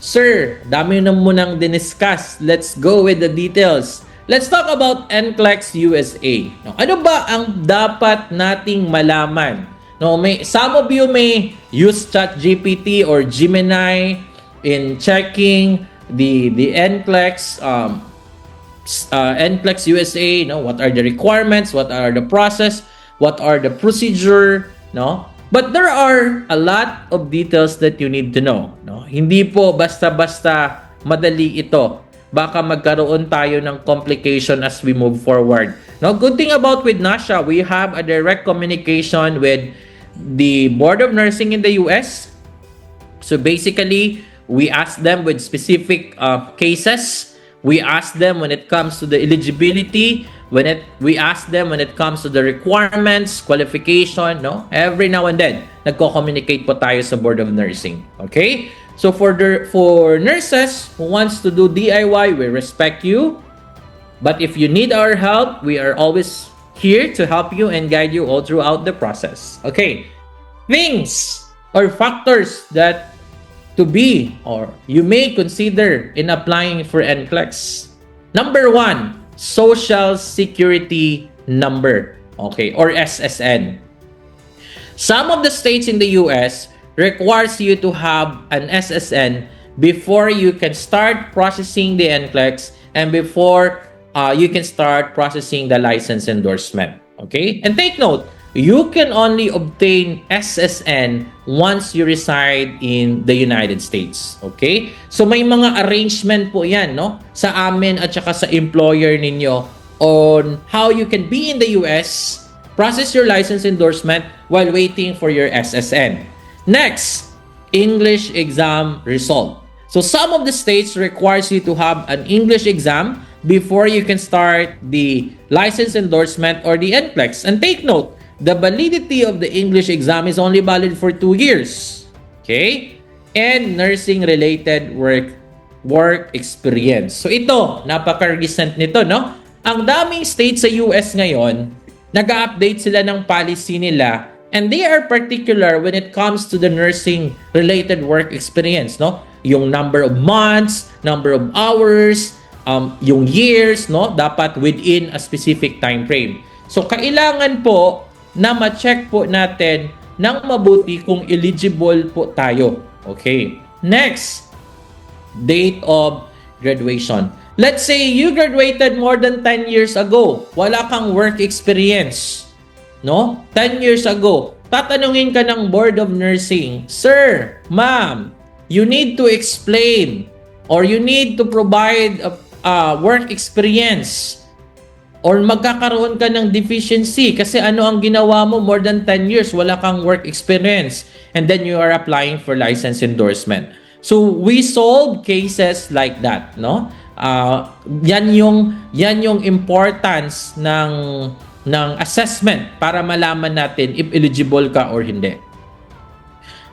Sir, dami na mo nang diniscuss. Let's go with the details. Let's talk about NCLEX USA. No, ano ba ang dapat nating malaman? No, some of you may use ChatGPT or Gemini in checking the NCLEX NCLEX USA. No, what are the requirements? What are the process? What are the procedure? No, but there are a lot of details that you need to know. No, hindi po basta-basta madali ito. Baka magkaroon tayo ng complication as we move forward. No, good thing about with NASHA, we have a direct communication with the Board of Nursing in the US. So basically, we ask them with specific cases. We ask them when it comes to the eligibility. We ask them when it comes to the requirements, qualification. No, every now and then, nagko-communicate po tayo sa Board of Nursing. Okay. So for nurses who wants to do DIY, we respect you. But if you need our help, we are always here to help you and guide you all throughout the process. Okay. Things or factors that to be or you may consider in applying for NCLEX. Number 1, Social Security Number. Okay, or SSN. Some of the states in the US requires you to have an SSN before you can start processing the NCLEX and before you can start processing the license endorsement. Okay? And take note, you can only obtain SSN once you reside in the United States. Okay? So may mga arrangement po yan, no? Sa amin at saka sa employer ninyo on how you can be in the US, process your license endorsement while waiting for your SSN. Next, English exam result. So some of the states requires you to have an English exam before you can start the license endorsement or the NCLEX. And take note, the validity of the English exam is only valid for 2 years. Okay? And nursing-related work experience. So ito, napaka-recent nito, no? Ang daming states sa US ngayon, nag-update sila ng policy nila. And they are particular when it comes to the nursing-related work experience, no? Yung number of months, number of hours, yung years, no? Dapat within a specific time frame. So, kailangan po na ma-check po natin ng mabuti kung eligible po tayo. Okay. Next, date of graduation. Let's say you graduated more than 10 years ago. Wala kang work experience. No? 10 years ago, tatanungin ka ng Board of Nursing, Sir, Ma'am, you need to explain or you need to provide a work experience or magkakaroon ka ng deficiency kasi ano ang ginawa mo more than 10 years, wala kang work experience, and then you are applying for license endorsement. So we solve cases like that, no? Yan yung importance ng assessment para malaman natin if eligible ka or hindi.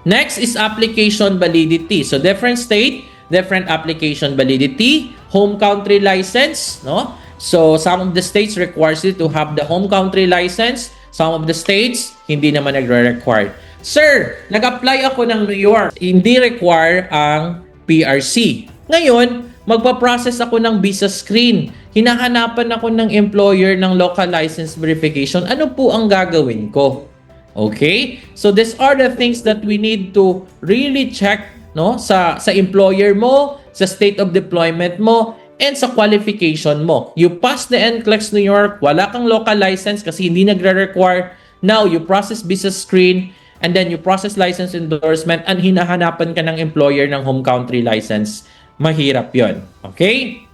Next is application validity. So different state, different application validity, home country license, no? So some of the states requires you to have the home country license. Some of the states hindi naman nagre-require. Sir, nag-apply ako ng New York. Hindi require ang PRC. Ngayon, magpa-process ako ng visa screen. Hinahanapan ako ng employer ng local license verification. Ano po ang gagawin ko? Okay? So these are the things that we need to really check, no? Sa employer mo, sa state of deployment mo, and sa qualification mo. You pass the NCLEX New York, wala kang local license kasi hindi nagre-require. Now, you process visa screen, and then you process license endorsement, and hinahanapan ka ng employer ng home country license. Mahirap yon. Okay?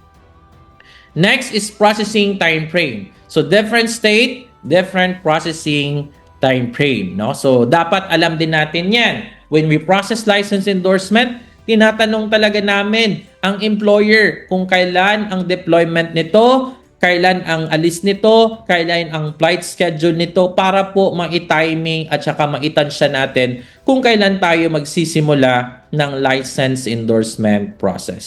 Next is processing time frame. So, different state, different processing time frame. No? So, dapat alam din natin yan. When we process license endorsement, tinatanong talaga namin ang employer kung kailan ang deployment nito, kailan ang alis nito, kailan ang flight schedule nito para po ma-timing at saka ma-tansya natin kung kailan tayo magsisimula ng license endorsement process.